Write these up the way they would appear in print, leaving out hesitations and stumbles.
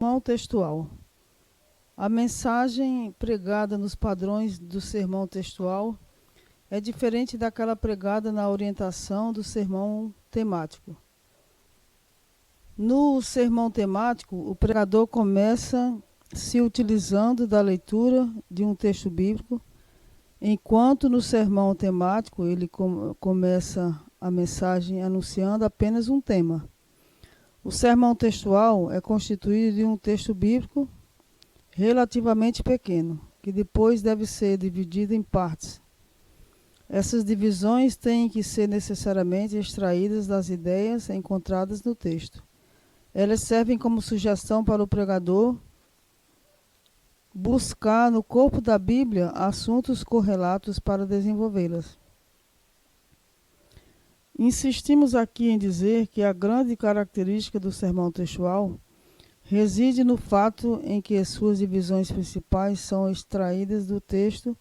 Sermão textual. A mensagem pregada nos padrões do sermão textual é diferente daquela pregada na orientação do sermão temático. No sermão temático, o pregador começa se utilizando da leitura de um texto bíblico, enquanto no sermão temático ele começa a mensagem anunciando apenas um tema. O sermão textual é constituído de um texto bíblico relativamente pequeno, que depois deve ser dividido em partes. Essas divisões têm que ser necessariamente extraídas das ideias encontradas no texto. Elas servem como sugestão para o pregador buscar no corpo da Bíblia assuntos correlatos para desenvolvê-las. Insistimos aqui em dizer que a grande característica do sermão textual reside no fato em que as suas divisões principais são extraídas do texto,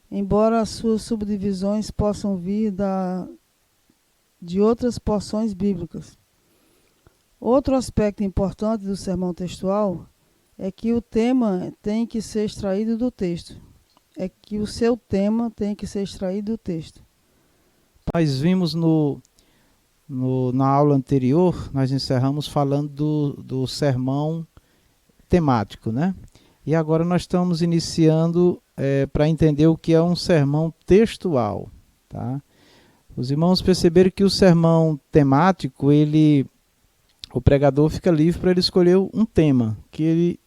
embora as suas subdivisões possam vir de outras porções bíblicas. Outro aspecto importante do sermão textual é que o tema tem que ser extraído do texto. É que o seu tema tem que ser extraído do texto. Nós vimos na aula anterior, nós encerramos falando do sermão temático, né? E agora nós estamos iniciando para entender o que é um sermão textual, tá? Os irmãos perceberam que o sermão temático, o pregador fica livre para ele escolher um tema, que ele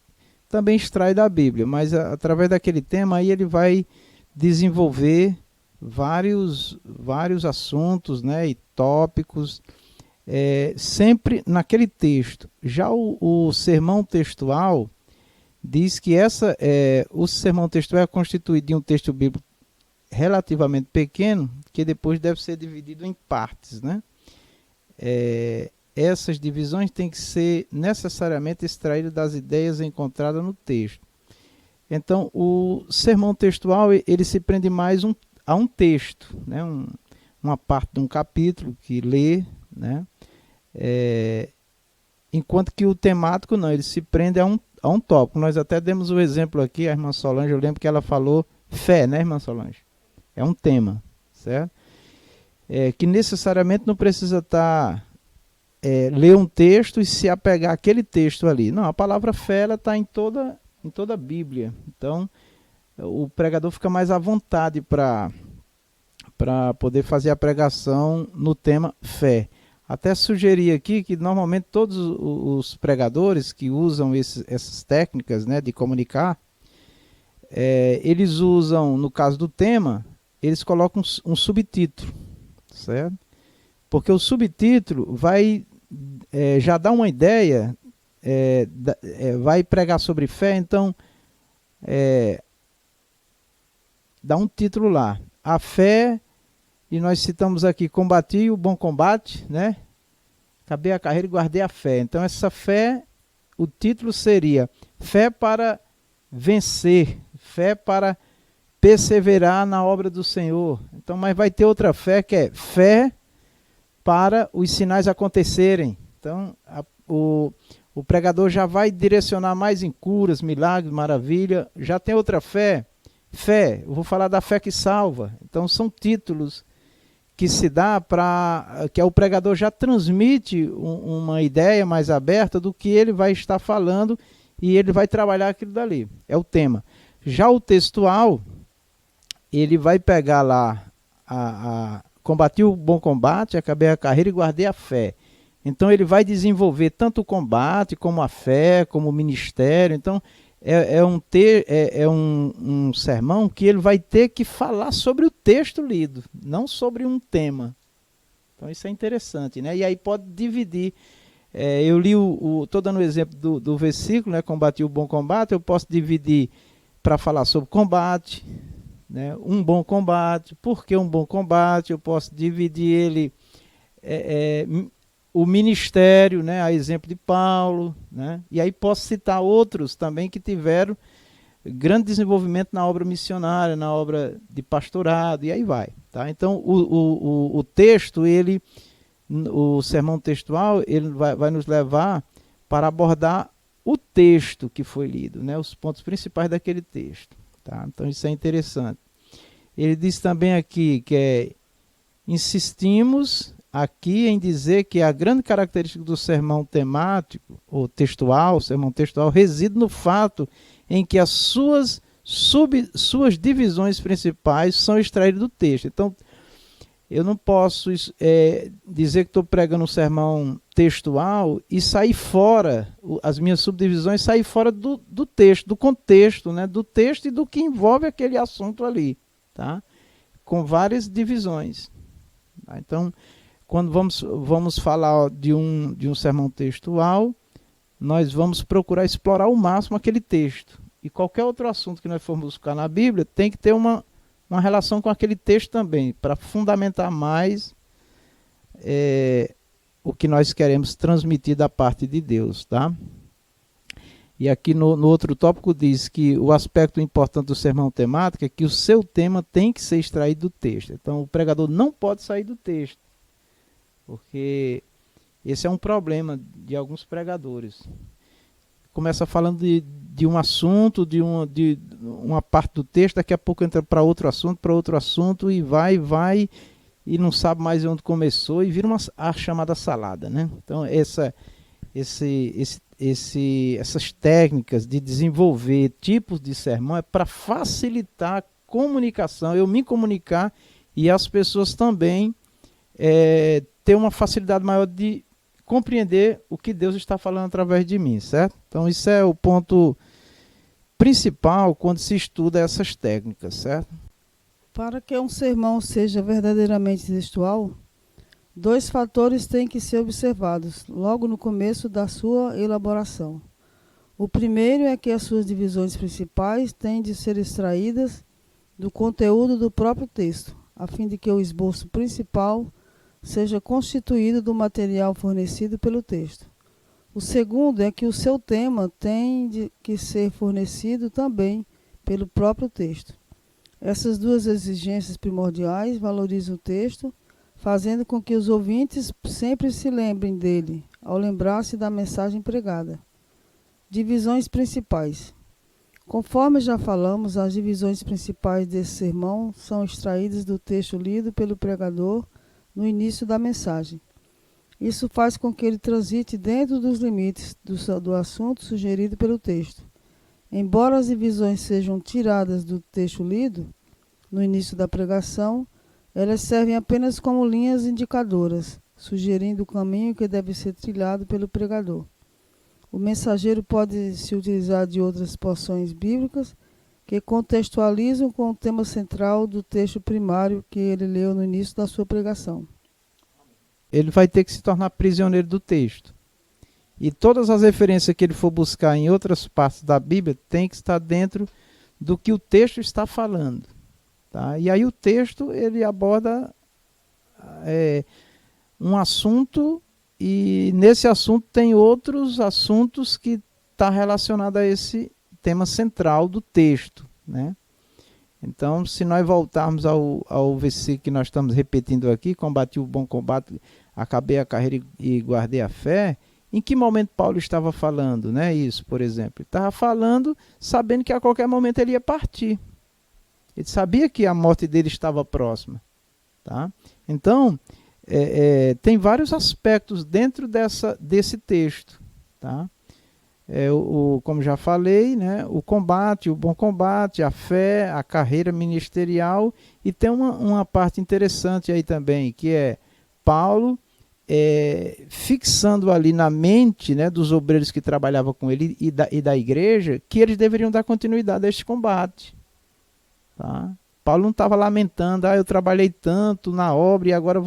também extrai da Bíblia, mas através daquele tema aí ele vai desenvolver vários assuntos, né, e tópicos, sempre naquele texto. Já o sermão textual diz que o sermão textual é constituído de um texto bíblico relativamente pequeno, que depois deve ser dividido em partes, né? Essas divisões têm que ser necessariamente extraídas das ideias encontradas no texto. Então, o sermão textual ele se prende mais a um texto, né? Uma parte de um capítulo que lê, né? Enquanto que o temático não, ele se prende a um tópico. Nós até demos o exemplo aqui, a irmã Solange, eu lembro que ela falou fé, né, irmã Solange? É um tema, certo? Que necessariamente não precisa ler um texto e se apegar àquele texto ali. Não, a palavra fé está em toda a Bíblia. Então, o pregador fica mais à vontade para poder fazer a pregação no tema fé. Até sugeri aqui que normalmente todos os pregadores que usam essas técnicas, né, de comunicar, eles usam, no caso do tema, eles colocam um subtítulo, certo? Porque o subtítulo vai já dar uma ideia, vai pregar sobre fé, então dá um título lá, a fé, e nós citamos aqui, combati o bom combate, né? Acabei a carreira e guardei a fé. Então essa fé, o título seria fé para vencer, fé para perseverar na obra do Senhor. Então, mas vai ter outra fé que é fé para os sinais acontecerem. Então o pregador já vai direcionar mais em curas, milagres, maravilha. Já tem outra fé, eu vou falar da fé que salva. Então são títulos que se dá que o pregador já transmite uma ideia mais aberta do que ele vai estar falando e ele vai trabalhar aquilo dali. É o tema. Já o textual, ele vai pegar lá combati o bom combate, acabei a carreira e guardei a fé. Então ele vai desenvolver tanto o combate, como a fé, como o ministério. Então um sermão que ele vai ter que falar sobre o texto lido, não sobre um tema. Então isso é interessante, né? E aí pode dividir. Eu li estou dando o exemplo do versículo, né? Combati o bom combate, eu posso dividir para falar sobre combate, né? Um bom combate. Por que um bom combate? Eu posso dividir ele o ministério, né, a exemplo de Paulo, né? E aí posso citar outros também que tiveram grande desenvolvimento na obra missionária, na obra de pastorado, e aí vai, tá? Então o texto, o sermão textual, ele vai nos levar para abordar o texto que foi lido, né? Os pontos principais daquele texto. Tá? Então isso é interessante. Ele diz também aqui que insistimos aqui em dizer que a grande característica do sermão temático, ou textual, sermão textual, reside no fato em que as suas divisões principais são extraídas do texto. Então, eu não posso dizer que estou pregando um sermão textual e sair fora, as minhas subdivisões sair fora do texto, do contexto, né? Do texto e do que envolve aquele assunto ali, tá? Com várias divisões. Tá? Então, quando vamos falar de um sermão textual, nós vamos procurar explorar ao máximo aquele texto. E qualquer outro assunto que nós formos buscar na Bíblia tem que ter uma relação com aquele texto também, para fundamentar mais o que nós queremos transmitir da parte de Deus. Tá? E aqui no outro tópico diz que o aspecto importante do sermão temático é que o seu tema tem que ser extraído do texto. Então o pregador não pode sair do texto, porque esse é um problema de alguns pregadores. Começa falando de um assunto, de uma parte do texto, daqui a pouco entra para outro assunto, e vai, e não sabe mais onde começou, e vira a chamada salada, né? Então, essas técnicas de desenvolver tipos de sermão é para facilitar a comunicação, eu me comunicar, e as pessoas também ter uma facilidade maior de compreender o que Deus está falando através de mim, certo? Então isso é o ponto principal quando se estuda essas técnicas, certo? Para que um sermão seja verdadeiramente textual, 2 fatores têm que ser observados logo no começo da sua elaboração. O primeiro é que as suas divisões principais têm de ser extraídas do conteúdo do próprio texto, a fim de que o esboço principal seja constituído do material fornecido pelo texto. O segundo é que o seu tema tem que ser fornecido também pelo próprio texto. Essas 2 exigências primordiais valorizam o texto, fazendo com que os ouvintes sempre se lembrem dele, ao lembrar-se da mensagem pregada. Divisões principais. Conforme já falamos, as divisões principais desse sermão são extraídas do texto lido pelo pregador no início da mensagem. Isso faz com que ele transite dentro dos limites do assunto sugerido pelo texto. Embora as divisões sejam tiradas do texto lido, no início da pregação, elas servem apenas como linhas indicadoras, sugerindo o caminho que deve ser trilhado pelo pregador. O mensageiro pode se utilizar de outras porções bíblicas que contextualizam com o tema central do texto primário que ele leu no início da sua pregação. Ele vai ter que se tornar prisioneiro do texto. E todas as referências que ele for buscar em outras partes da Bíblia tem que estar dentro do que o texto está falando. Tá? E aí o texto ele aborda um assunto, e nesse assunto tem outros assuntos que estão relacionados a esse tema central do texto, né? Então, se nós voltarmos ao versículo que nós estamos repetindo aqui, combati o bom combate, acabei a carreira e guardei a fé, em que momento Paulo estava falando, né? Isso, por exemplo. Ele estava falando sabendo que a qualquer momento ele ia partir. Ele sabia que a morte dele estava próxima. Tá? Então, tem vários aspectos dentro desse texto. Tá? Como já falei, né, o combate, o bom combate, a fé, a carreira ministerial, e tem uma parte interessante aí também, que é Paulo fixando ali na mente, né, dos obreiros que trabalhavam com ele e da igreja, que eles deveriam dar continuidade a este combate. Tá? Paulo não estava lamentando, eu trabalhei tanto na obra e agora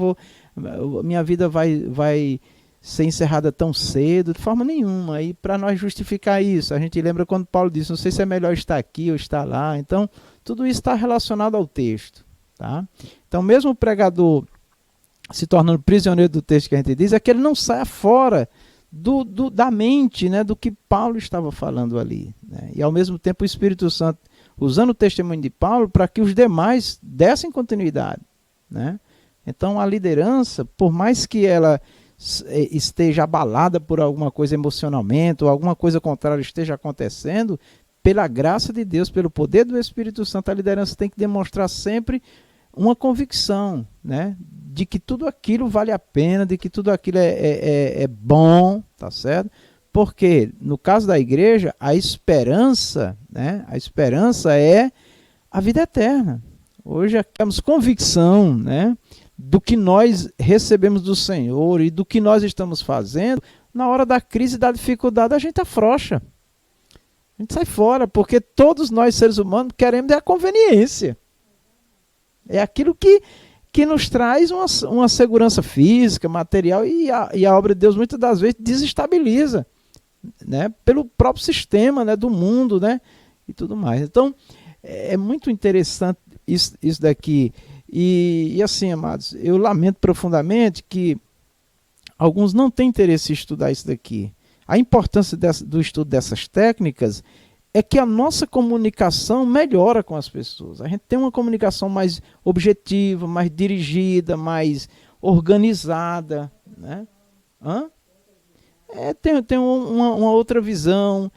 minha vida vai ser encerrada tão cedo, de forma nenhuma. E para nós justificar isso, a gente lembra quando Paulo disse, não sei se é melhor estar aqui ou estar lá. Então, tudo isso está relacionado ao texto. Tá? Então, mesmo o pregador se tornando prisioneiro do texto que a gente diz, é que ele não saia fora da mente, né, do que Paulo estava falando ali. Né? E ao mesmo tempo o Espírito Santo usando o testemunho de Paulo para que os demais dessem continuidade. Né? Então a liderança, por mais que ela esteja abalada por alguma coisa emocionalmente, ou alguma coisa contrária esteja acontecendo, pela graça de Deus, pelo poder do Espírito Santo, a liderança tem que demonstrar sempre uma convicção, né, de que tudo aquilo vale a pena, de que tudo aquilo é bom, tá certo? Porque, no caso da igreja, a esperança, né, a esperança é a vida eterna. Hoje temos convicção, né, do que nós recebemos do Senhor e do que nós estamos fazendo. Na hora da crise e da dificuldade, a gente afrouxa. A gente sai fora, porque todos nós, seres humanos, queremos a conveniência. É aquilo que nos traz uma segurança física, material, e a obra de Deus muitas das vezes desestabiliza, né, pelo próprio sistema, né, do mundo, né, e tudo mais. Então, é muito interessante isso daqui. E assim, amados, eu lamento profundamente que alguns não têm interesse em estudar isso daqui. A importância do estudo dessas técnicas é que a nossa comunicação melhora com as pessoas. A gente tem uma comunicação mais objetiva, mais dirigida, mais organizada, né? Tem uma outra visão.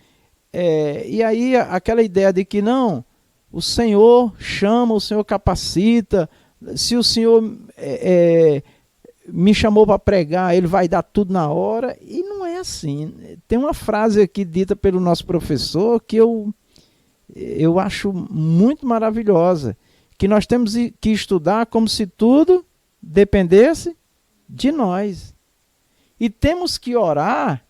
E aí aquela ideia de que não, o Senhor chama, o Senhor capacita, se o Senhor me chamou para pregar, Ele vai dar tudo na hora, e não é assim. Tem uma frase aqui dita pelo nosso professor que eu acho muito maravilhosa, que nós temos que estudar como se tudo dependesse de nós. E temos que orar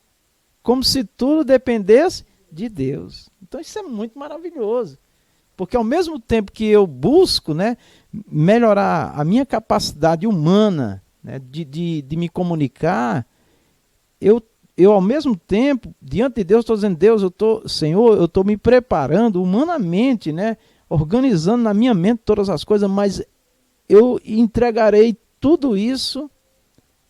como se tudo dependesse de Deus. Então isso é muito maravilhoso. Porque ao mesmo tempo que eu busco, né, melhorar a minha capacidade humana, né, de me comunicar, eu ao mesmo tempo, diante de Deus, estou dizendo, Deus, Senhor, eu estou me preparando humanamente, né, organizando na minha mente todas as coisas, mas eu entregarei tudo isso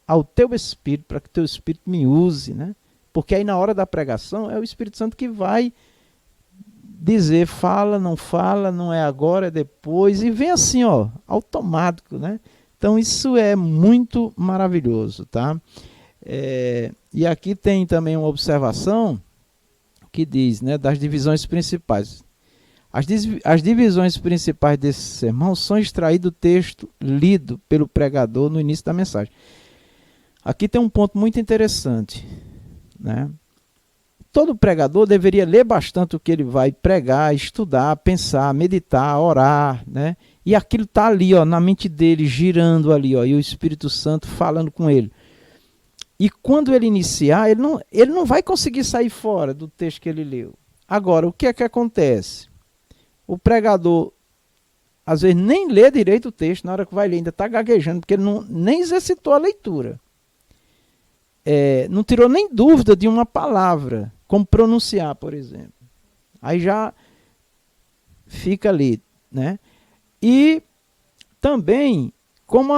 ao Teu Espírito, para que Teu Espírito me use, né? Porque aí na hora da pregação é o Espírito Santo que vai dizer, fala, não é agora, é depois, e vem assim, ó, automático, né? Então isso é muito maravilhoso, tá? E aqui tem também uma observação que diz, né, das divisões principais. As divisões principais desse sermão são extraídas do texto lido pelo pregador no início da mensagem. Aqui tem um ponto muito interessante, né? Todo pregador deveria ler bastante o que ele vai pregar, estudar, pensar, meditar, orar, né? E aquilo está ali, ó, na mente dele, girando ali, ó, e o Espírito Santo falando com ele. E quando ele iniciar, ele não vai conseguir sair fora do texto que ele leu. Agora, o que é que acontece? O pregador, às vezes, nem lê direito o texto, na hora que vai ler, ainda está gaguejando, porque ele nem exercitou a leitura. Não tirou nem dúvida de uma palavra, como pronunciar, por exemplo. Aí já fica ali, né? E também, como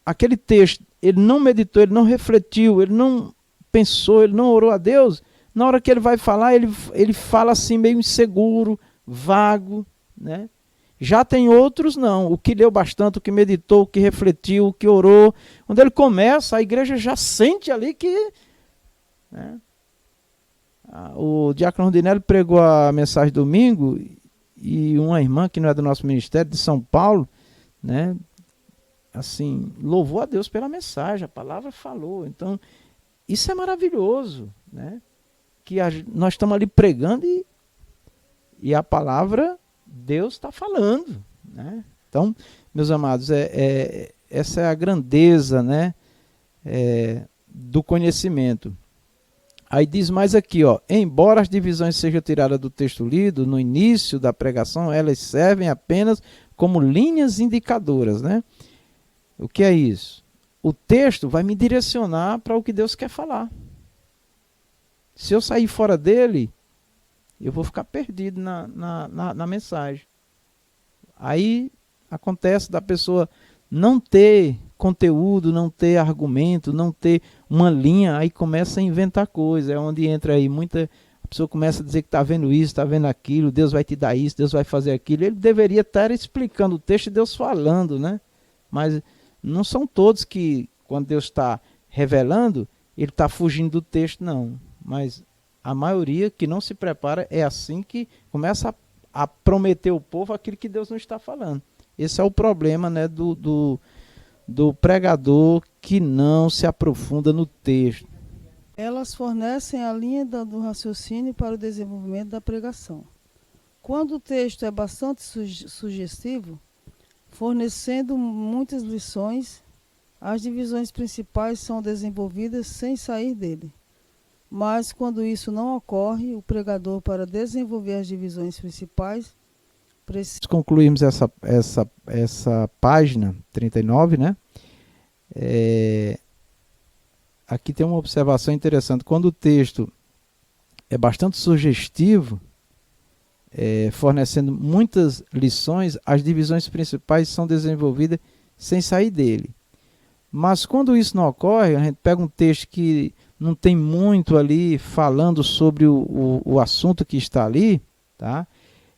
aquele texto, ele não meditou, ele não refletiu, ele não pensou, ele não orou a Deus, na hora que ele vai falar, ele fala assim meio inseguro, vago, né? Já tem outros não, o que leu bastante, o que meditou, o que refletiu, o que orou. Quando ele começa, a igreja já sente ali que... né? O diácono Rondinelli pregou a mensagem domingo, e uma irmã que não é do nosso ministério, de São Paulo, né, assim, louvou a Deus pela mensagem, a palavra falou. Então, isso é maravilhoso, né? Que nós estamos ali pregando e a palavra... Deus está falando, né? Então, meus amados, essa é a grandeza, né, do conhecimento. Aí diz mais aqui, ó, embora as divisões sejam tiradas do texto lido, no início da pregação, elas servem apenas como linhas indicadoras, né? O que é isso? O texto vai me direcionar para o que Deus quer falar. Se eu sair fora dele, eu vou ficar perdido na mensagem. Aí acontece da pessoa não ter conteúdo, não ter argumento, não ter uma linha, aí começa a inventar coisa. É onde entra aí a pessoa começa a dizer que está vendo isso, está vendo aquilo, Deus vai te dar isso, Deus vai fazer aquilo. Ele deveria estar explicando o texto e Deus falando, né? Mas não são todos que, quando Deus está revelando, ele está fugindo do texto, não. Mas a maioria que não se prepara é assim que começa a prometer ao povo aquilo que Deus não está falando. Esse é o problema, né, do pregador que não se aprofunda no texto. Elas fornecem a linha do raciocínio para o desenvolvimento da pregação. Quando o texto é bastante sugestivo, fornecendo muitas lições, as divisões principais são desenvolvidas sem sair dele. Mas quando isso não ocorre, o pregador, para desenvolver as divisões principais, precisa... Concluímos essa página 39, né? Aqui tem uma observação interessante. Quando o texto é bastante sugestivo, fornecendo muitas lições, as divisões principais são desenvolvidas sem sair dele. Mas quando isso não ocorre, a gente pega um texto que não tem muito ali falando sobre o assunto que está ali, tá?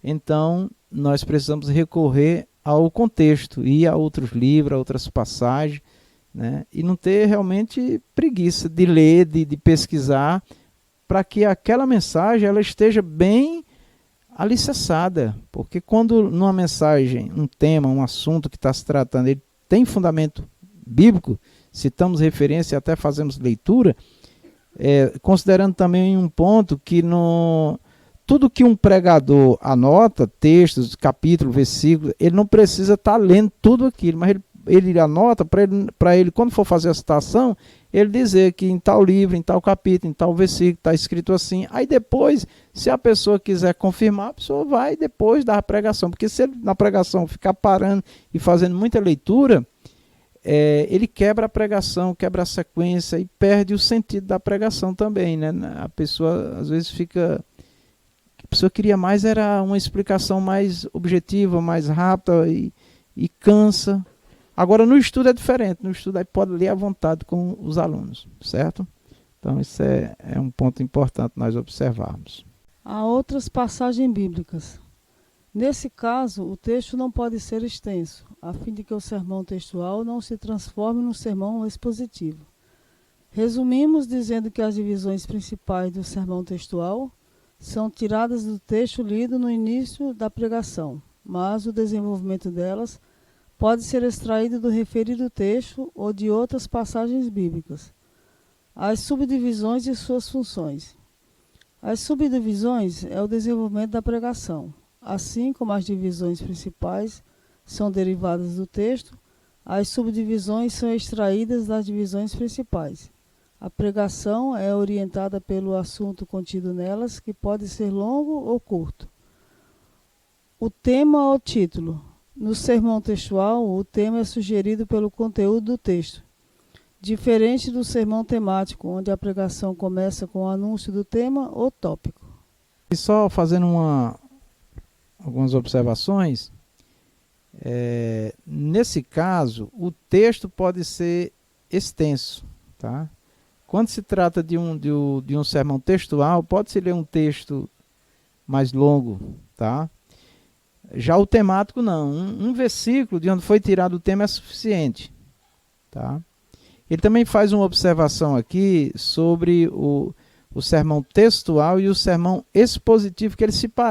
Então nós precisamos recorrer ao contexto, ir a outros livros, a outras passagens, né? E não ter realmente preguiça de ler, de pesquisar, para que aquela mensagem ela esteja bem alicerçada, porque quando numa mensagem, um tema, um assunto que está se tratando, ele tem fundamento bíblico, citamos referência e até fazemos leitura, considerando também um ponto que tudo que um pregador anota, textos, capítulos, versículos, ele não precisa estar lendo tudo aquilo, mas ele anota para ele, quando for fazer a citação, ele dizer que em tal livro, em tal capítulo, em tal versículo, está escrito assim. Aí depois, se a pessoa quiser confirmar, a pessoa vai depois dar a pregação. Porque se ele na pregação ficar parando e fazendo muita leitura, ele quebra a pregação, quebra a sequência e perde o sentido da pregação também, né? A pessoa às vezes fica... A pessoa queria mais, era uma explicação mais objetiva, mais rápida e cansa. Agora, no estudo é diferente. No estudo aí pode ler à vontade com os alunos, certo? Então, isso é um ponto importante nós observarmos. Há outras passagens bíblicas. Nesse caso, o texto não pode ser extenso, a fim de que o sermão textual não se transforme num sermão expositivo. Resumimos dizendo que as divisões principais do sermão textual são tiradas do texto lido no início da pregação, mas o desenvolvimento delas pode ser extraído do referido texto ou de outras passagens bíblicas. As subdivisões e suas funções. As subdivisões é o desenvolvimento da pregação. Assim como as divisões principais são derivadas do texto, as subdivisões são extraídas das divisões principais. A pregação é orientada pelo assunto contido nelas, que pode ser longo ou curto. O tema ou título. No sermão textual, o tema é sugerido pelo conteúdo do texto, diferente do sermão temático, onde a pregação começa com o anúncio do tema ou tópico. E só fazendo algumas observações, nesse caso, o texto pode ser extenso, tá? Quando se trata de um sermão textual, pode-se ler um texto mais longo, tá? Já o temático não. Um versículo de onde foi tirado o tema é suficiente, tá? Ele também faz uma observação aqui sobre o sermão textual e o sermão expositivo, que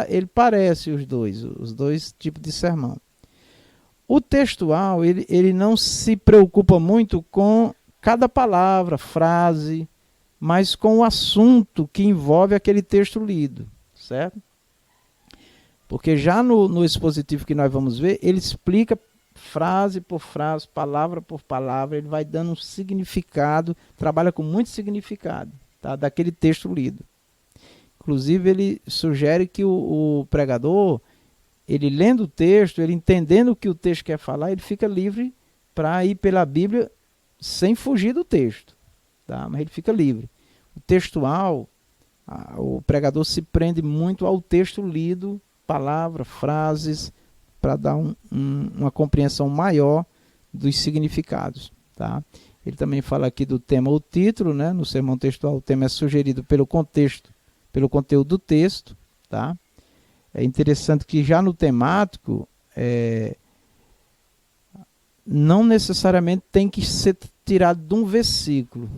ele parece os dois tipos de sermão. O textual, ele não se preocupa muito com cada palavra, frase, mas com o assunto que envolve aquele texto lido, certo? Porque já no expositivo que nós vamos ver, ele explica frase por frase, palavra por palavra, ele vai dando um significado, trabalha com muito significado, tá, daquele texto lido. Inclusive, ele sugere que o pregador, ele lendo o texto, ele entendendo o que o texto quer falar, ele fica livre para ir pela Bíblia sem fugir do texto, tá? Mas ele fica livre. O textual, o pregador se prende muito ao texto lido, palavras, frases, para dar uma compreensão maior dos significados, tá? Ele também fala aqui do tema ou título, né? No sermão textual, o tema é sugerido pelo contexto, pelo conteúdo do texto, tá? É interessante que já no temático, não necessariamente tem que ser tirado de um versículo,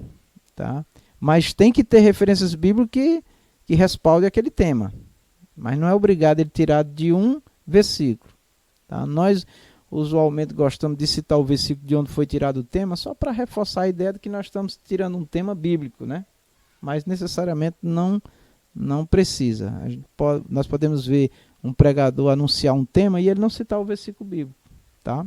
tá? Mas tem que ter referências bíblicas que respaldem aquele tema. Mas não é obrigado ele tirar de um versículo. Tá? Nós usualmente gostamos de citar o versículo de onde foi tirado o tema, só para reforçar a ideia de que nós estamos tirando um tema bíblico, né? Mas necessariamente não precisa. Nós podemos ver um pregador anunciar um tema e ele não citar o versículo bíblico. Tá?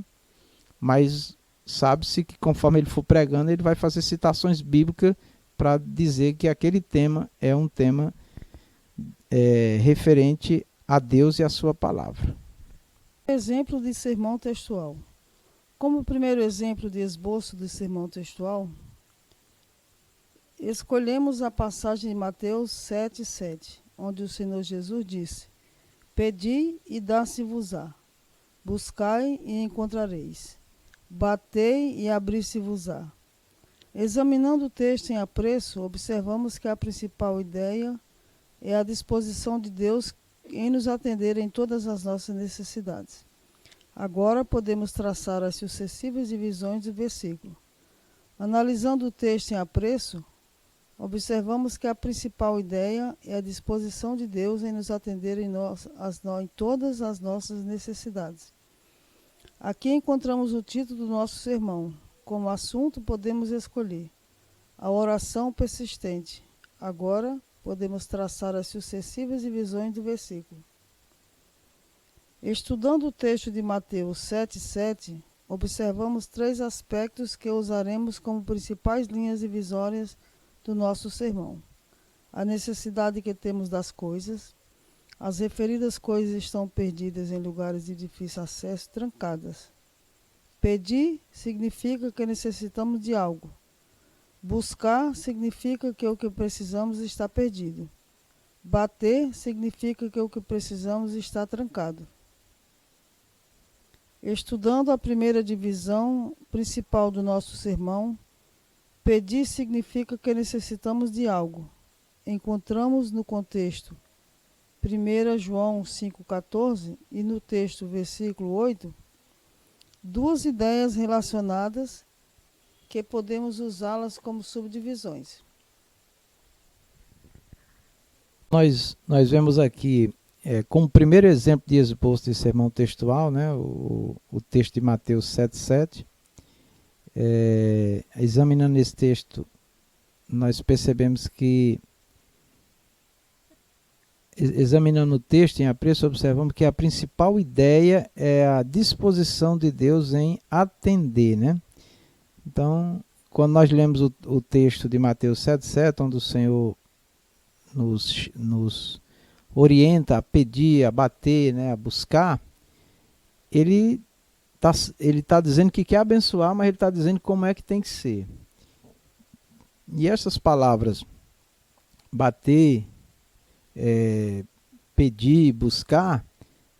Mas sabe-se que conforme ele for pregando, ele vai fazer citações bíblicas para dizer que aquele tema é um tema referente a Deus e a sua palavra. Exemplo de sermão textual. Como primeiro exemplo de esboço de sermão textual, escolhemos a passagem de Mateus 7,7, onde o Senhor Jesus disse: Pedi e dá-se-vos-á, buscai e encontrareis, batei e abrir-se-vos-á. Examinando o texto em apreço, observamos que a principal ideia é a disposição de Deus em nos atender em todas as nossas necessidades. Agora podemos traçar as sucessivas divisões do versículo. Analisando o texto em apreço, observamos que a principal ideia é a disposição de Deus em nos atender em todas as nossas necessidades. Aqui encontramos o título do nosso sermão. Como assunto podemos escolher a oração persistente. Agora podemos traçar as sucessivas divisões do versículo. Estudando o texto de Mateus 7,7, observamos 3 aspectos que usaremos como principais linhas divisórias do nosso sermão: a necessidade que temos das coisas, as referidas coisas estão perdidas em lugares de difícil acesso, trancadas. Pedir significa que necessitamos de algo. Buscar significa que o que precisamos está perdido. Bater significa que o que precisamos está trancado. Estudando a primeira divisão principal do nosso sermão, pedir significa que necessitamos de algo. Encontramos no contexto 1 João 5,14 e no texto versículo 8, 2 ideias relacionadas que podemos usá-las como subdivisões. Nós vemos aqui, como primeiro exemplo de esboço de sermão textual, né, o texto de Mateus 7,7. Examinando esse texto, nós percebemos que, examinando o texto em apreço, observamos que a principal ideia é a disposição de Deus em atender, né? Então, quando nós lemos o texto de Mateus 7,7, onde o Senhor nos orienta a pedir, a bater, né, a buscar, ele está dizendo que quer abençoar, mas ele está dizendo como é que tem que ser. E essas palavras, bater, pedir, buscar,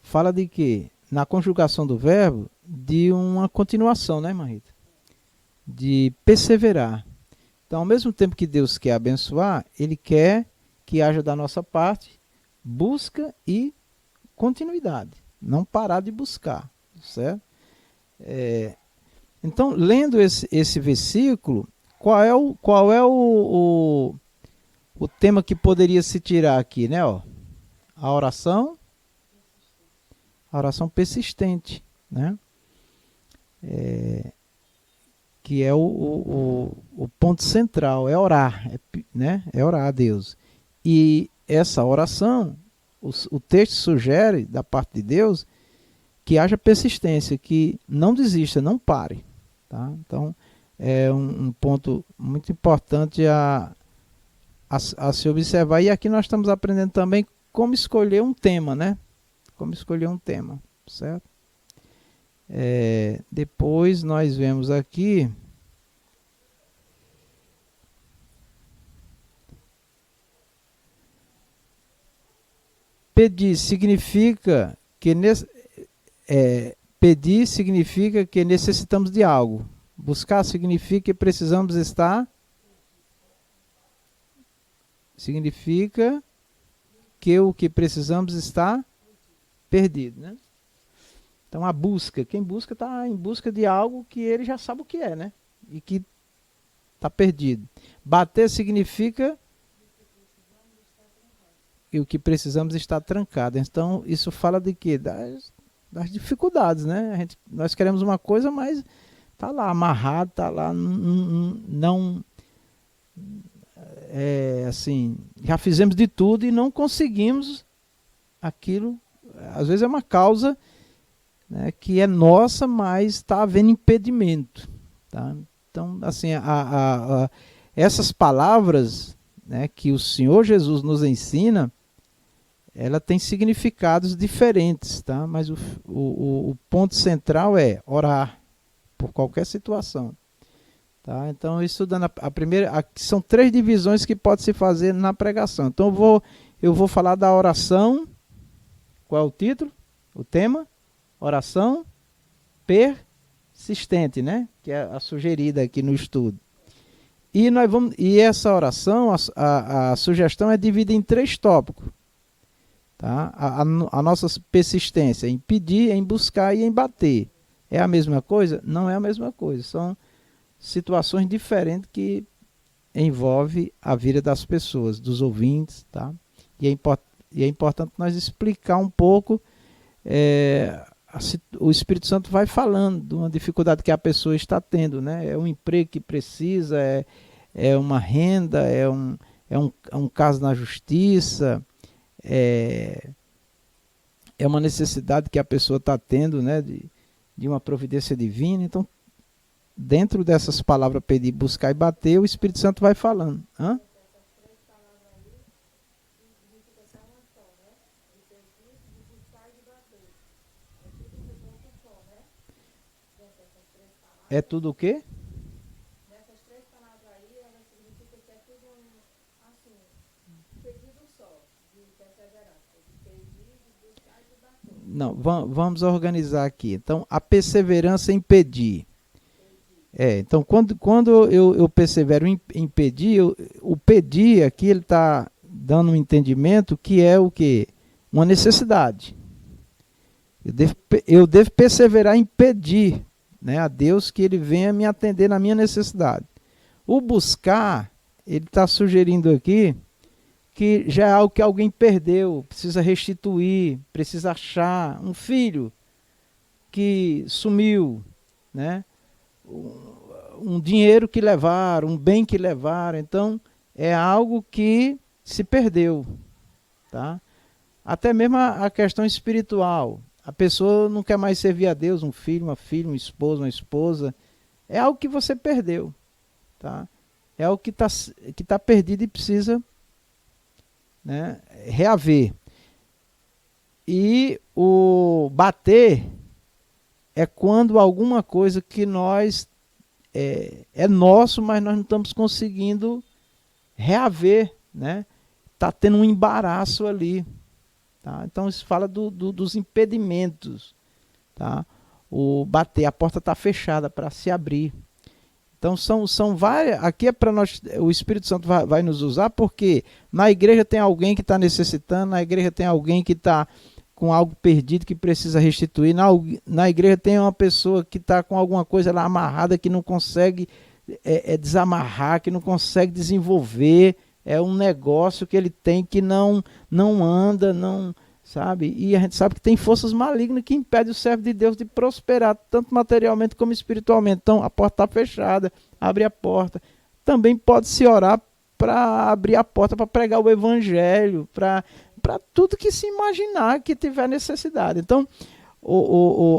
fala de quê? Na conjugação do verbo, de uma continuação, né, irmã Rita? De perseverar. Então, ao mesmo tempo que Deus quer abençoar, Ele quer que haja da nossa parte busca e continuidade. Não parar de buscar, certo? Então, lendo esse versículo, qual é o tema que poderia se tirar aqui, né? Ó, a oração persistente, né? Que é o ponto central, é orar, né? É orar a Deus. E essa oração, o texto sugere, da parte de Deus, que haja persistência, que não desista, não pare. Tá? Então, é um ponto muito importante a se observar. E aqui nós estamos aprendendo também como escolher um tema, né? Como escolher um tema, certo? Depois nós vemos aqui pedir significa que necessitamos de algo. Buscar significa que precisamos estar. Significa que o que precisamos está perdido, né? Então a busca, quem busca está em busca de algo que ele já sabe o que é, né? E que está perdido. Bater significa que o que precisamos está trancado. Então isso fala de quê? Das dificuldades, né? Nós queremos uma coisa, mas está lá amarrado, está lá, não assim, já fizemos de tudo e não conseguimos aquilo. Às vezes é uma causa, né, que é nossa, mas está havendo impedimento, tá? Então, assim, essas palavras, né, que o Senhor Jesus nos ensina, ela tem significados diferentes, tá? Mas o ponto central é orar por qualquer situação. Tá? Então, estudando a primeira, aqui são 3 divisões que pode se fazer na pregação. Então, eu vou falar da oração. Qual é o título? O tema? Oração persistente, né? Que é a sugerida aqui no estudo. E essa oração, a sugestão é dividida em 3 tópicos. Tá? A nossa persistência em pedir, em buscar e em bater. É a mesma coisa? Não é a mesma coisa. São situações diferentes que envolvem a vida das pessoas, dos ouvintes, tá? E é importante nós explicar um pouco. O Espírito Santo vai falando de uma dificuldade que a pessoa está tendo, né? É um emprego que precisa, é uma renda, é um caso na justiça, é uma necessidade que a pessoa está tendo, né? De uma providência divina. Então, dentro dessas palavras, pedir, buscar e bater, o Espírito Santo vai falando. Hã? É tudo o quê? Nessas 3 palavras aí, ela significa que é tudo assim, pedido só, de perseverança, de pedir, de buscar e de bater. Não, vamos organizar aqui. Então, a perseverança em pedir. Então, quando eu persevero em pedir, o pedir aqui, ele está dando um entendimento que é o quê? Uma necessidade. Eu devo perseverar em pedir, né, a Deus que ele venha me atender na minha necessidade. O buscar, ele está sugerindo aqui que já é algo que alguém perdeu, precisa restituir, precisa achar. Um filho que sumiu, né? Um dinheiro que levaram, um bem que levaram. Então, é algo que se perdeu. Tá? Até mesmo a questão espiritual. A pessoa não quer mais servir a Deus, um filho, uma filha, um esposo, uma esposa. É algo que você perdeu. Tá? É algo que tá perdido e precisa, né, reaver. E o bater é quando alguma coisa que nós é nosso, mas nós não estamos conseguindo reaver, né? Está tendo um embaraço ali. Tá? Então isso fala dos impedimentos. Tá? O bater, a porta está fechada para se abrir. Então são várias. Aqui é para nós, o Espírito Santo vai nos usar, porque na igreja tem alguém que está necessitando, na igreja tem alguém que está com algo perdido que precisa restituir, na igreja tem uma pessoa que está com alguma coisa lá amarrada que não consegue desamarrar, que não consegue desenvolver, é um negócio que ele tem que não anda, não, sabe? E a gente sabe que tem forças malignas que impedem o servo de Deus de prosperar, tanto materialmente como espiritualmente. Então a porta está fechada, abre a porta. Também pode-se orar para abrir a porta para pregar o evangelho, para tudo que se imaginar que tiver necessidade. Então,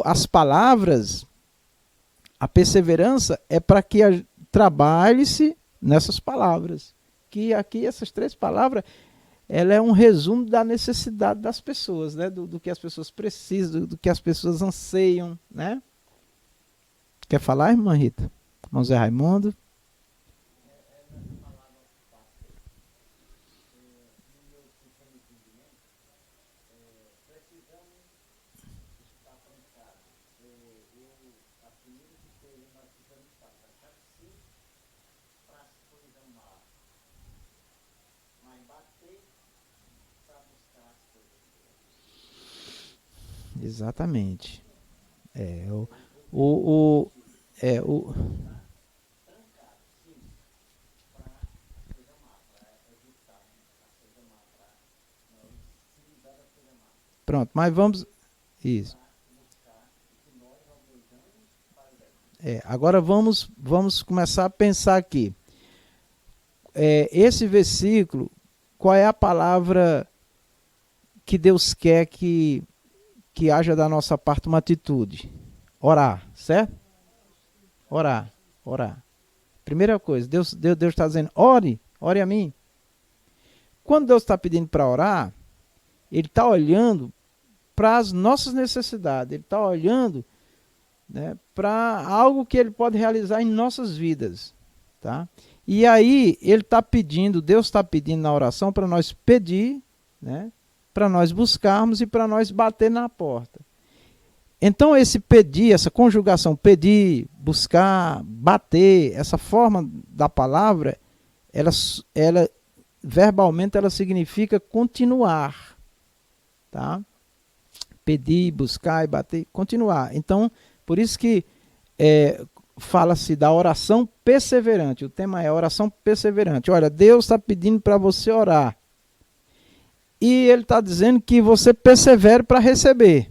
as palavras, a perseverança é para que trabalhe-se nessas palavras. Que aqui, essas 3 palavras, ela é um resumo da necessidade das pessoas, né? do que as pessoas precisam, do que as pessoas anseiam. Né? Quer falar, irmã Rita? Irmão Zé Raimundo? Exatamente. É, o, é, o, pronto, mas vamos. Isso. Agora vamos começar a pensar aqui. Esse versículo, qual é a palavra que Deus quer que haja da nossa parte uma atitude? Orar, certo? Orar. Primeira coisa, Deus está dizendo, ore a mim. Quando Deus está pedindo para orar, Ele está olhando para as nossas necessidades, Ele está olhando, né, para algo que Ele pode realizar em nossas vidas. Tá? E aí, Deus está pedindo na oração para nós pedir, né, para nós buscarmos e para nós bater na porta. Então esse pedir, essa conjugação pedir, buscar, bater, essa forma da palavra, ela verbalmente ela significa continuar, tá? Pedir, buscar e bater, continuar. Então, por isso que fala-se da oração perseverante. O tema é oração perseverante. Olha, Deus está pedindo para você orar. E Ele está dizendo que você persevere para receber.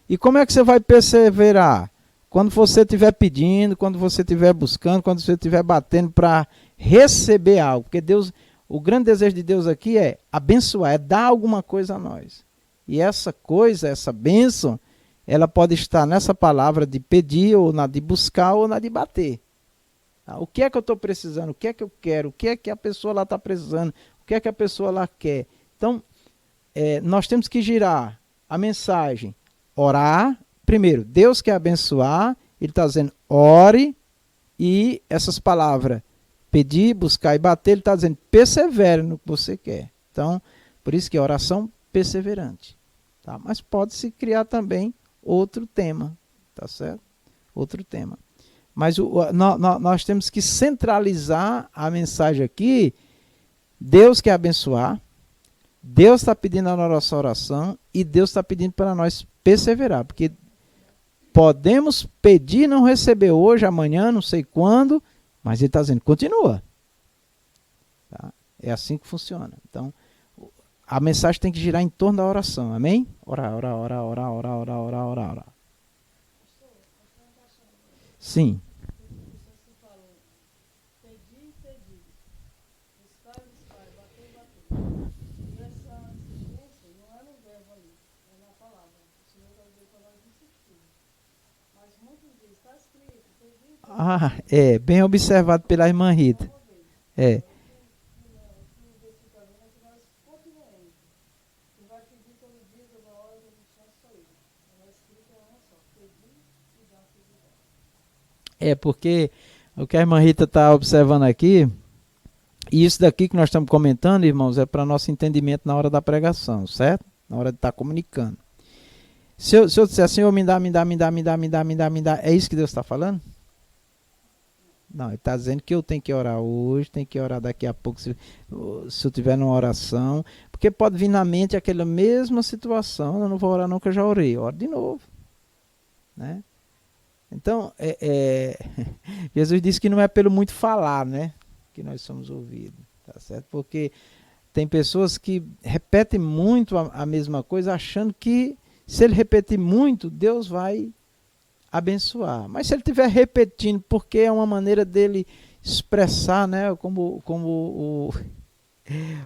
E como é que você vai perseverar? Quando você estiver pedindo, quando você estiver buscando, quando você estiver batendo para receber algo. Porque Deus, o grande desejo de Deus aqui é abençoar, é dar alguma coisa a nós. E essa coisa, essa bênção, ela pode estar nessa palavra de pedir, ou na de buscar, ou na de bater. O que é que eu estou precisando? O que é que eu quero? O que é que a pessoa lá está precisando? O que é que a pessoa lá quer? Então, nós temos que girar a mensagem. Orar, primeiro, Deus quer abençoar, Ele está dizendo ore, e essas palavras, pedir, buscar e bater, Ele está dizendo persevere no que você quer. Então, por isso que é oração perseverante. Tá? Mas pode-se criar também outro tema, tá certo? Outro tema. Mas nós temos que centralizar a mensagem aqui. Deus quer abençoar, Deus está pedindo a nossa oração e Deus está pedindo para nós perseverar, porque podemos pedir e não receber hoje, amanhã, não sei quando, mas Ele está dizendo, continua. Tá? É assim que funciona. Então, a mensagem tem que girar em torno da oração, amém? Orar. Sim. Bem observado pela irmã Rita. Porque o que a irmã Rita está observando aqui, e isso daqui que nós estamos comentando, irmãos, é para nosso entendimento na hora da pregação, certo? Na hora de estar comunicando. Se eu disser assim, me dá, é isso que Deus está falando? Não, Ele está dizendo que eu tenho que orar hoje, tenho que orar daqui a pouco, se eu tiver numa oração, porque pode vir na mente aquela mesma situação, eu não vou orar não, que eu já orei, oro de novo. Né? Então, Jesus disse que não é pelo muito falar, né, que nós somos ouvidos, tá certo? Porque tem pessoas que repetem muito a mesma coisa, achando que se ele repetir muito, Deus vai abençoar. Mas se ele estiver repetindo, porque é uma maneira dele expressar, né, como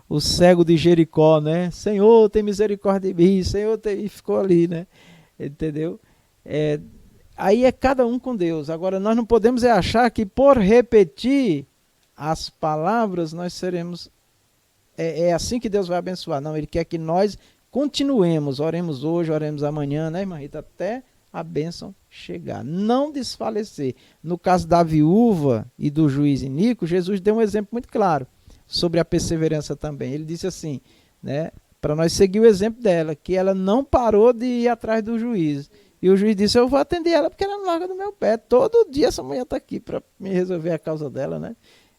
o cego de Jericó, né? Senhor, tem misericórdia de mim, Senhor, e ficou ali, né? Entendeu? Aí é cada um com Deus. Agora, nós não podemos achar que por repetir as palavras, nós seremos... É assim que Deus vai abençoar. Não, Ele quer que nós continuemos, oremos hoje, oremos amanhã, né, irmã Rita? Até a bênção chegar. Não desfalecer. No caso da viúva e do juiz iníquo, Jesus deu um exemplo muito claro sobre a perseverança também. Ele disse assim, né, para nós seguir o exemplo dela, que ela não parou de ir atrás do juiz. E o juiz disse, eu vou atender ela porque ela não larga do meu pé. Todo dia essa mulher está aqui para me resolver a causa dela, né?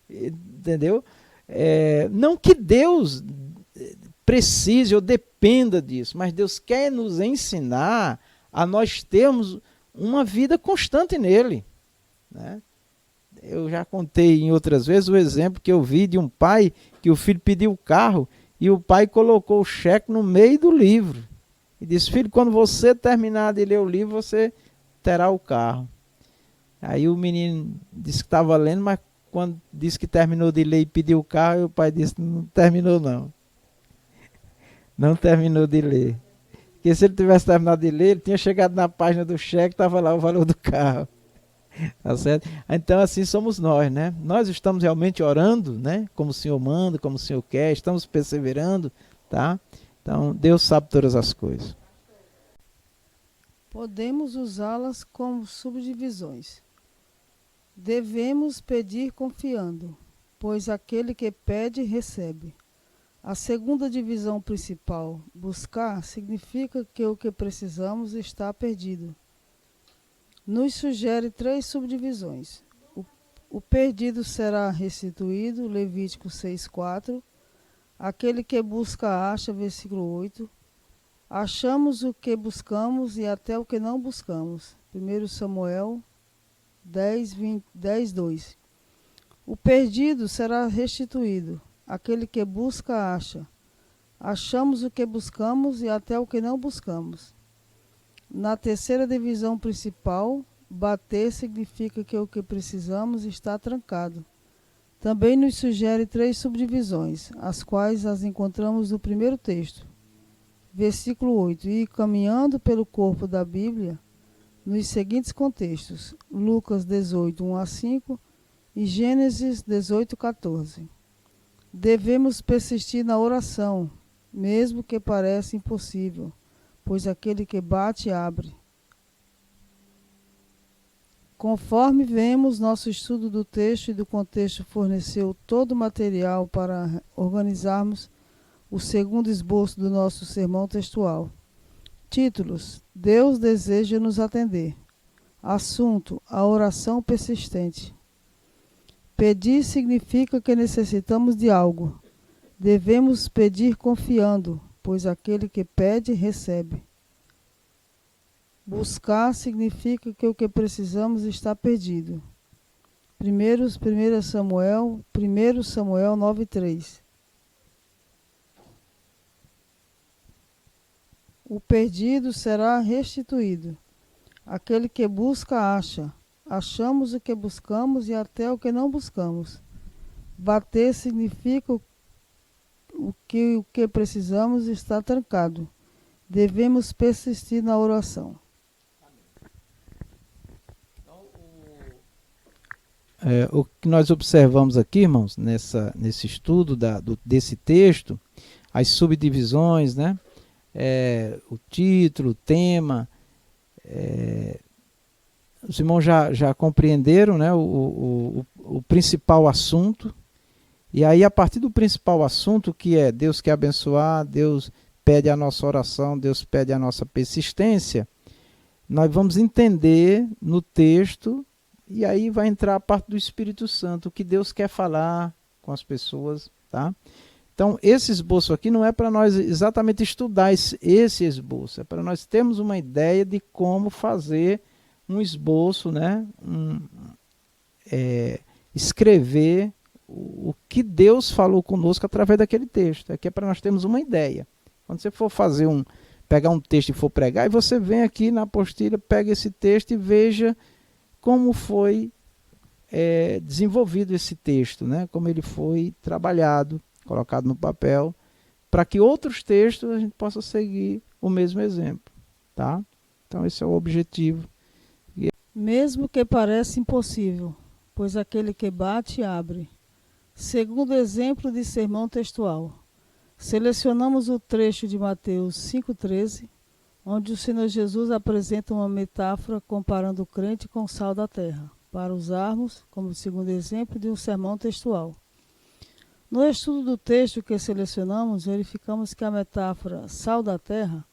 Entendeu? Não que Deus precise ou dependa disso, mas Deus quer nos ensinar a nós termos uma vida constante nele, né? Eu já contei em outras vezes o exemplo que eu vi de um pai que o filho pediu o carro e o pai colocou o cheque no meio do livro e disse: filho, quando você terminar de ler o livro, você terá o carro. Aí o menino disse que estava lendo, mas quando disse que terminou de ler e pediu o carro, o pai disse: não terminou não. Não terminou de ler. Porque se ele tivesse terminado de ler, ele tinha chegado na página do cheque, estava lá o valor do carro. Tá certo? Então assim somos nós, né? Nós estamos realmente orando, né? Como o Senhor manda, como o Senhor quer, estamos perseverando, tá? Então Deus sabe todas as coisas. Podemos usá-las como subdivisões. Devemos pedir confiando, pois aquele que pede, recebe. A segunda divisão principal, buscar, significa que o que precisamos está perdido. Nos sugere 3 subdivisões. O perdido será restituído, Levítico 6:4. Aquele que busca acha, versículo 8. Achamos o que buscamos e até o que não buscamos, 1 Samuel 10:2. O perdido será restituído. Aquele que busca acha. Achamos o que buscamos e até o que não buscamos. Na terceira divisão principal, bater significa que o que precisamos está trancado. Também nos sugere 3 subdivisões, as quais as encontramos no primeiro texto. Versículo 8. E caminhando pelo corpo da Bíblia, nos seguintes contextos: Lucas 18, 1-5 e Gênesis 18, 14. Devemos persistir na oração, mesmo que pareça impossível, pois aquele que bate, abre. Conforme vemos, nosso estudo do texto e do contexto forneceu todo o material para organizarmos o segundo esboço do nosso sermão textual. Títulos: Deus deseja nos atender. Assunto: a oração persistente. Pedir significa que necessitamos de algo. Devemos pedir confiando, pois aquele que pede, recebe. Buscar significa que o que precisamos está perdido. 1 Samuel 9:3. O perdido será restituído. Aquele que busca, acha. Achamos o que buscamos e até o que não buscamos. Bater significa o que precisamos está trancado. Devemos persistir na oração. O que nós observamos aqui, irmãos, nesse estudo desse texto, as subdivisões, né? O título, o tema, os irmãos já compreenderam, né, o principal assunto. E aí, a partir do principal assunto, que é Deus quer abençoar, Deus pede a nossa oração, Deus pede a nossa persistência, nós vamos entender no texto, e aí vai entrar a parte do Espírito Santo, o que Deus quer falar com as pessoas, tá? Então, esse esboço aqui não é para nós exatamente estudar esse esboço, é para nós termos uma ideia de como fazer um esboço, né? Escrever o que Deus falou conosco através daquele texto. Aqui é para nós termos uma ideia. Quando você for pegar um texto e for pregar, e você vem aqui na apostila, pega esse texto e veja como foi desenvolvido esse texto, né? Como ele foi trabalhado, colocado no papel, para que outros textos a gente possa seguir o mesmo exemplo, tá? Então esse é o objetivo. Mesmo que pareça impossível, pois aquele que bate, abre. Segundo exemplo de sermão textual, selecionamos o trecho de Mateus 5,13, onde o Senhor Jesus apresenta uma metáfora comparando o crente com o sal da terra, para usarmos como segundo exemplo de um sermão textual. No estudo do texto que selecionamos, verificamos que a metáfora sal da terra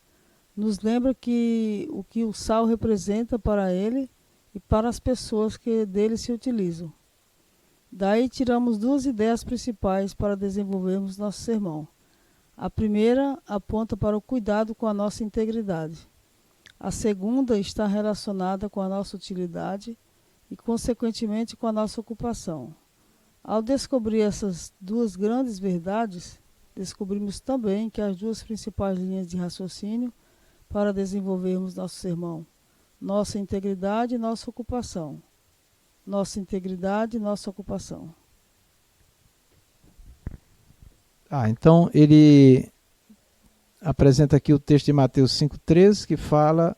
nos lembra o que o sal representa para ele e para as pessoas que dele se utilizam. Daí tiramos 2 ideias principais para desenvolvermos nosso sermão. A primeira aponta para o cuidado com a nossa integridade. A segunda está relacionada com a nossa utilidade e, consequentemente, com a nossa ocupação. Ao descobrir essas duas grandes verdades, descobrimos também que as duas principais linhas de raciocínio para desenvolvermos nosso sermão: nossa integridade e nossa ocupação. Nossa integridade e nossa ocupação. Então ele apresenta aqui o texto de Mateus 5,13, que fala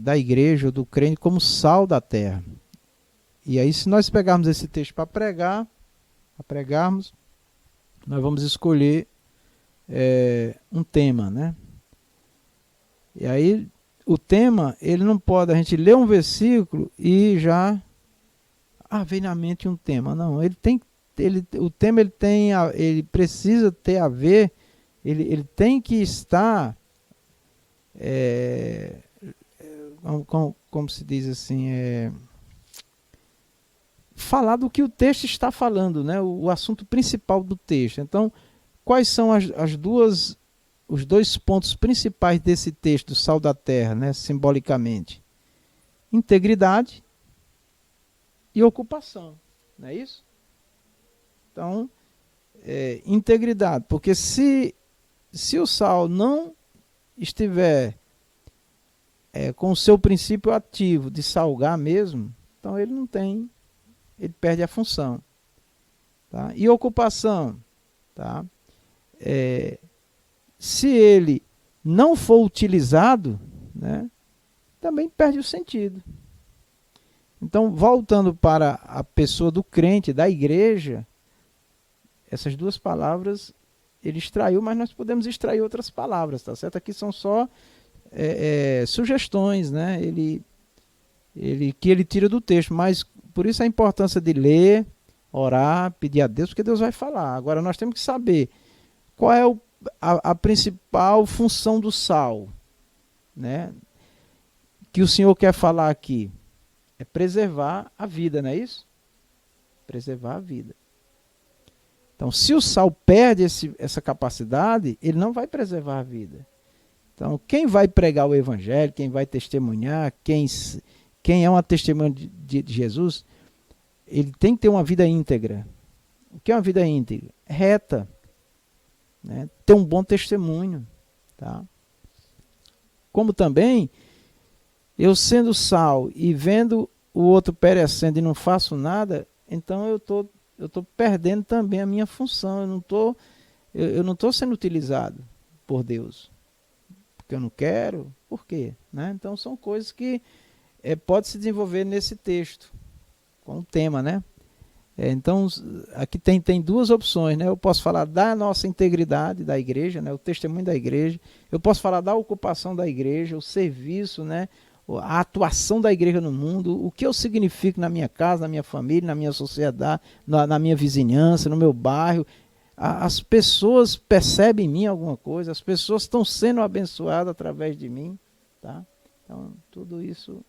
da igreja, ou do crente, como sal da terra. E aí, se nós pegarmos esse texto para pregarmos, nós vamos escolher um tema, né? E aí, o tema, ele não pode, a gente ler um versículo e já vem na mente um tema. Não, o tema ele precisa ter a ver, ele tem que estar, como se diz assim, falar do que o texto está falando, né? O assunto principal do texto. Então, quais são os dois pontos principais desse texto, do sal da terra, né? Simbolicamente? Integridade e ocupação, não é isso? Então, integridade, porque se o sal não estiver com o seu princípio ativo de salgar mesmo, então ele perde a função. Tá? E ocupação, tá? Se ele não for utilizado, né, também perde o sentido. Então, voltando para a pessoa do crente, da igreja, essas duas palavras ele extraiu, mas nós podemos extrair outras palavras, tá certo? Aqui são só sugestões, né? Que ele tira do texto, mas por isso a importância de ler, orar, pedir a Deus, porque Deus vai falar. Agora nós temos que saber qual é a principal função do sal, né? Que o Senhor quer falar aqui. É preservar a vida, não é isso? Preservar a vida. Então, se o sal perde essa capacidade, ele não vai preservar a vida. Então, quem vai pregar o evangelho, quem vai testemunhar, quem é uma testemunha de Jesus, ele tem que ter uma vida íntegra. O que é uma vida íntegra? Reta. Né? Ter um bom testemunho. Tá? Como também, eu sendo sal e vendo o outro perecendo e não faço nada, então eu estou perdendo também a minha função. Eu não estou sendo utilizado por Deus. Porque eu não quero. Por quê? Né? Então são coisas que pode se desenvolver nesse texto, com o tema, né? Então, aqui tem duas opções, né? Eu posso falar da nossa integridade da igreja, né? O testemunho da igreja. Eu posso falar da ocupação da igreja, o serviço, né? A atuação da igreja no mundo, o que eu significo na minha casa, na minha família, na minha sociedade, na minha vizinhança, no meu bairro. As pessoas percebem em mim alguma coisa, as pessoas estão sendo abençoadas através de mim. Tá? Então, tudo isso,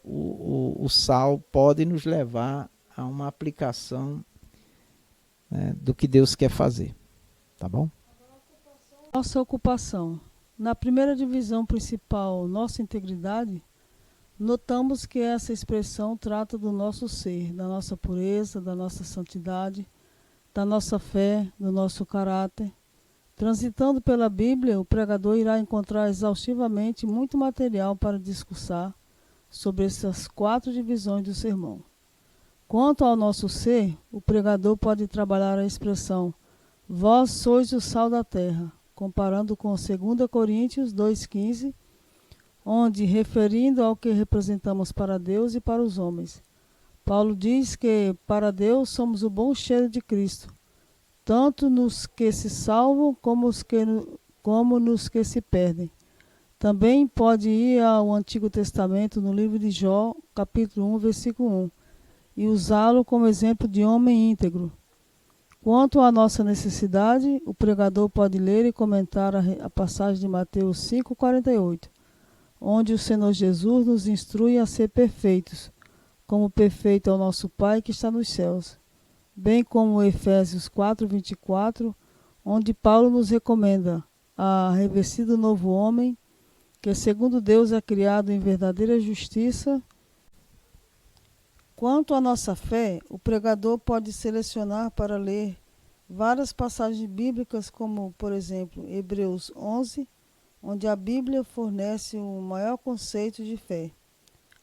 o sal pode nos levar a uma aplicação, né, do que Deus quer fazer. Tá bom? Nossa ocupação. Na primeira divisão principal, nossa integridade, notamos que essa expressão trata do nosso ser, da nossa pureza, da nossa santidade, da nossa fé, do nosso caráter. Transitando pela Bíblia, o pregador irá encontrar exaustivamente muito material para discursar sobre essas 4 divisões do sermão. Quanto ao nosso ser, o pregador pode trabalhar a expressão vós sois o sal da terra, comparando com 2 Coríntios 2,15, onde, referindo ao que representamos para Deus e para os homens, Paulo diz que para Deus somos o bom cheiro de Cristo, tanto nos que se salvam como nos que se perdem. Também pode ir ao Antigo Testamento, no livro de Jó, capítulo 1, versículo 1, e usá-lo como exemplo de homem íntegro. Quanto à nossa necessidade, o pregador pode ler e comentar a passagem de Mateus 5,48, onde o Senhor Jesus nos instrui a ser perfeitos, como perfeito é o nosso Pai que está nos céus, bem como Efésios 4,24, onde Paulo nos recomenda a revestir do novo homem, que segundo Deus é criado em verdadeira justiça. Quanto à nossa fé, o pregador pode selecionar para ler várias passagens bíblicas, como, por exemplo, Hebreus 11, onde a Bíblia fornece o maior conceito de fé.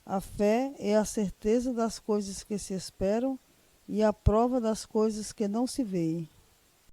A fé é a certeza das coisas que se esperam e a prova das coisas que não se veem.